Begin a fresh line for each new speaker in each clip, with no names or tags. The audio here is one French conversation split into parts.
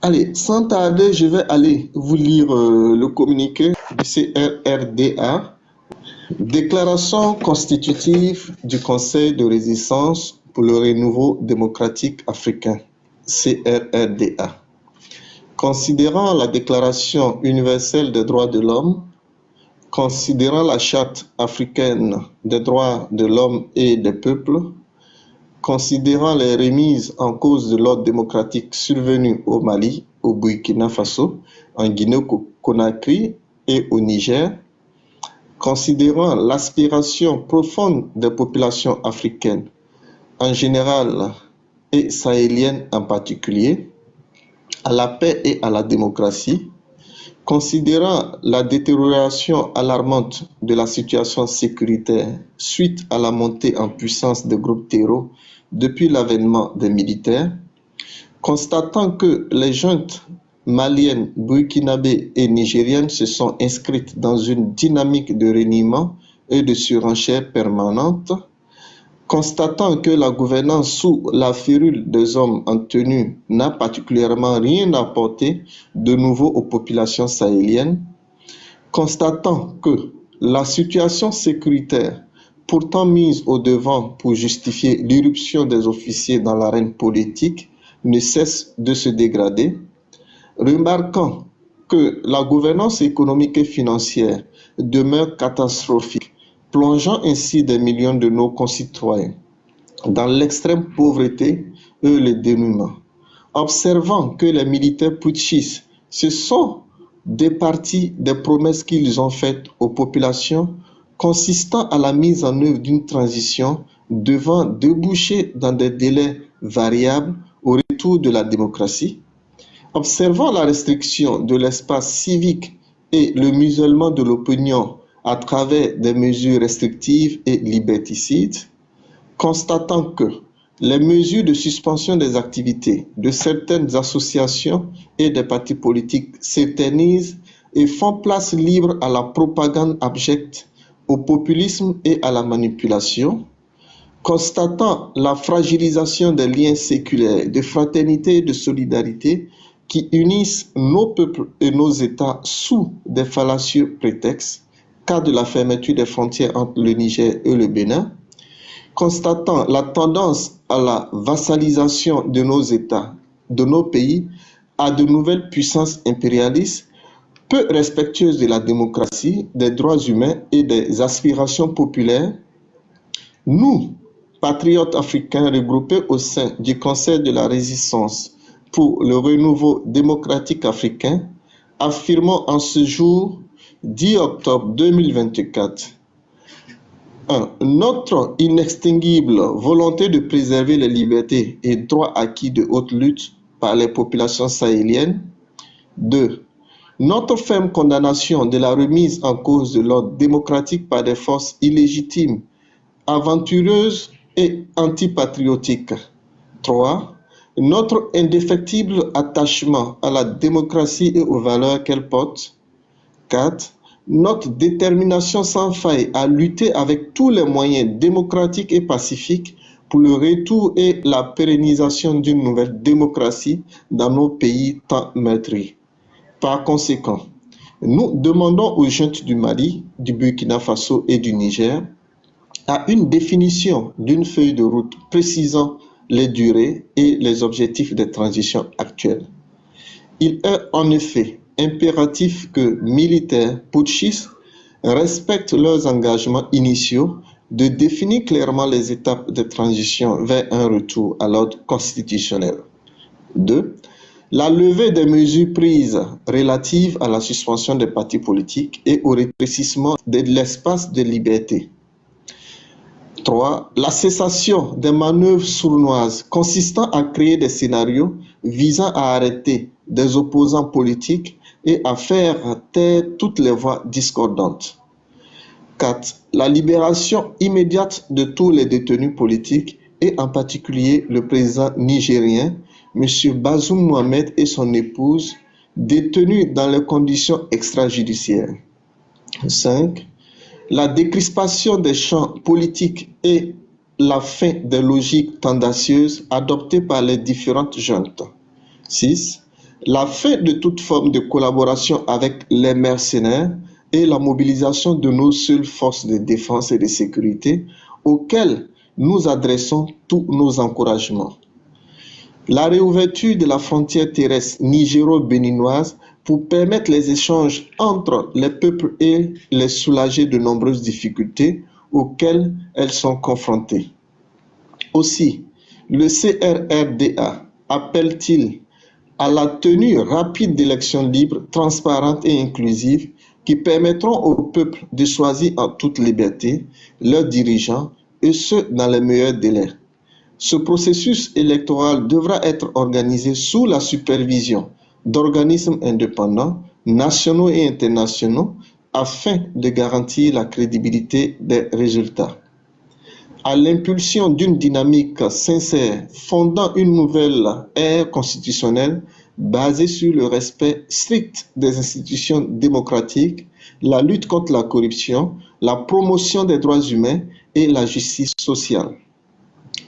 Allez, sans tarder, je vais aller vous lire le communiqué du CRRDA, Déclaration constitutive du Conseil de résistance pour le renouveau démocratique africain, CRRDA. Considérant la Déclaration universelle des droits de l'homme, considérant la Charte africaine des droits de l'homme et des peuples, considérant les remises en cause de l'ordre démocratique survenues au Mali, au Burkina Faso, en Guinée-Conakry et au Niger, considérant l'aspiration profonde des populations africaines en général et sahéliennes en particulier, à la paix et à la démocratie, considérant la détérioration alarmante de la situation sécuritaire suite à la montée en puissance des groupes terreaux depuis l'avènement des militaires, constatant que les juntes maliennes, burkinabées et nigériennes se sont inscrites dans une dynamique de reniement et de surenchère permanente, constatant que la gouvernance sous la férule des hommes en tenue n'a particulièrement rien apporté de nouveau aux populations sahéliennes, constatant que la situation sécuritaire, pourtant mise au devant pour justifier l'irruption des officiers dans l'arène politique, ne cesse de se dégrader, remarquant que la gouvernance économique et financière demeure catastrophique, plongeant ainsi des millions de nos concitoyens dans l'extrême pauvreté et le dénuement. Observant que les militaires putschistes se sont départis des promesses qu'ils ont faites aux populations consistant à la mise en œuvre d'une transition devant déboucher dans des délais variables au retour de la démocratie, observant la restriction de l'espace civique et le musellement de l'opinion à travers des mesures restrictives et liberticides, constatant que les mesures de suspension des activités de certaines associations et des partis politiques s'éternisent et font place libre à la propagande abjecte, au populisme et à la manipulation, constatant la fragilisation des liens séculaires de fraternité et de solidarité qui unissent nos peuples et nos États sous des fallacieux prétextes, cas de la fermeture des frontières entre le Niger et le Bénin, constatant la tendance à la vassalisation de nos États, de nos pays, à de nouvelles puissances impérialistes, peu respectueuses de la démocratie, des droits humains et des aspirations populaires, nous, patriotes africains regroupés au sein du Conseil de la résistance pour le renouveau démocratique africain, affirmons en ce jour 10 octobre 2024 notre inextinguible volonté de préserver les libertés et droits acquis de haute lutte par les populations sahéliennes. 2. Notre ferme condamnation de la remise en cause de l'ordre démocratique par des forces illégitimes, aventureuses et antipatriotiques. 3. Notre indéfectible attachement à la démocratie et aux valeurs qu'elle porte. 4. Notre détermination sans faille à lutter avec tous les moyens démocratiques et pacifiques pour le retour et la pérennisation d'une nouvelle démocratie dans nos pays tant meurtris. Par conséquent, nous demandons aux juntes du Mali, du Burkina Faso et du Niger à une définition d'une feuille de route précisant les durées et les objectifs des transitions actuelles. Il est en effet impératif que militaires putschistes respectent leurs engagements initiaux de définir clairement les étapes de transition vers un retour à l'ordre constitutionnel. 2. La levée des mesures prises relatives à la suspension des partis politiques et au rétrécissement de l'espace de liberté. 3. La cessation des manœuvres sournoises consistant à créer des scénarios visant à arrêter des opposants politiques et à faire taire toutes les voix discordantes. 4. La libération immédiate de tous les détenus politiques et en particulier le président nigérien, M. Bazoum Mohamed et son épouse, détenus dans les conditions extrajudiciaires. 5. La décrispation des champs politiques et la fin des logiques tendancieuses adoptées par les différentes juntes. 6. la fin de toute forme de collaboration avec les mercenaires et la mobilisation de nos seules forces de défense et de sécurité auxquelles nous adressons tous nos encouragements. La réouverture de la frontière terrestre nigéro-béninoise pour permettre les échanges entre les peuples et les soulager de nombreuses difficultés auxquelles elles sont confrontées. Aussi, le CRRDA appelle-t-il à la tenue rapide d'élections libres, transparentes et inclusives qui permettront au peuple de choisir en toute liberté leurs dirigeants et ce dans les meilleurs délais. Ce processus électoral devra être organisé sous la supervision d'organismes indépendants, nationaux et internationaux, afin de garantir la crédibilité des résultats. À l'impulsion d'une dynamique sincère fondant une nouvelle ère constitutionnelle basée sur le respect strict des institutions démocratiques, la lutte contre la corruption, la promotion des droits humains et la justice sociale.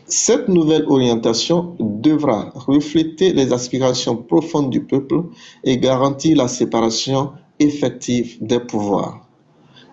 Cette nouvelle orientation devra refléter les aspirations profondes du peuple et garantir la séparation effective des pouvoirs.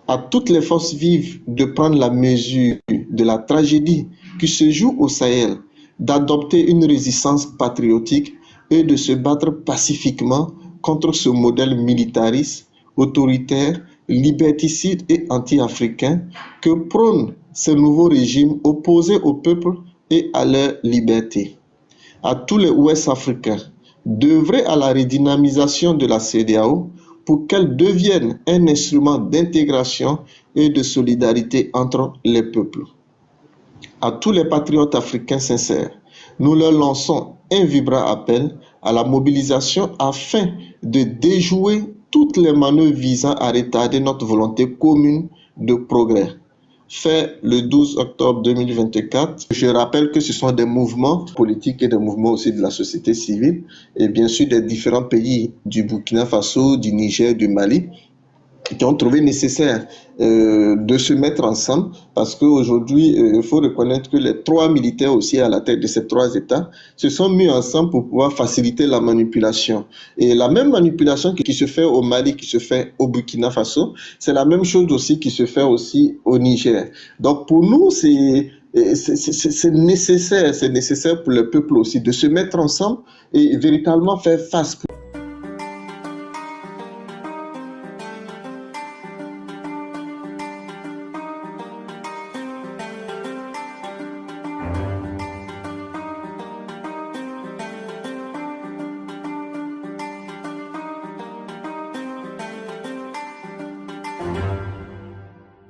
À toutes les forces vives de prendre la mesure de la tragédie qui se joue au Sahel, d'adopter une résistance patriotique et de se battre pacifiquement contre ce modèle militariste, autoritaire, liberticide et anti-africain que prônent ces nouveaux régimes opposés au peuple et à leur liberté. À tous les Ouest-Africains d'œuvrer à la redynamisation de la CEDEAO pour qu'elle devienne un instrument d'intégration et de solidarité entre les peuples. À tous les patriotes africains sincères, nous leur lançons un vibrant appel à la mobilisation afin de déjouer toutes les manœuvres visant à retarder notre volonté commune de progrès. Fait le 12 octobre 2024. Je rappelle que ce sont des mouvements politiques et des mouvements aussi de la société civile et bien sûr des différents pays du Burkina Faso, du Niger, du Mali qui ont trouvé nécessaire de se mettre ensemble parce qu'aujourd'hui, il faut reconnaître que les trois militaires aussi à la tête de ces trois États se sont mis ensemble pour pouvoir faciliter la manipulation. Et la même manipulation qui se fait au Mali, qui se fait au Burkina Faso, c'est la même chose aussi qui se fait aussi au Niger. Donc pour nous, c'est nécessaire pour le peuple aussi de se mettre ensemble et véritablement faire face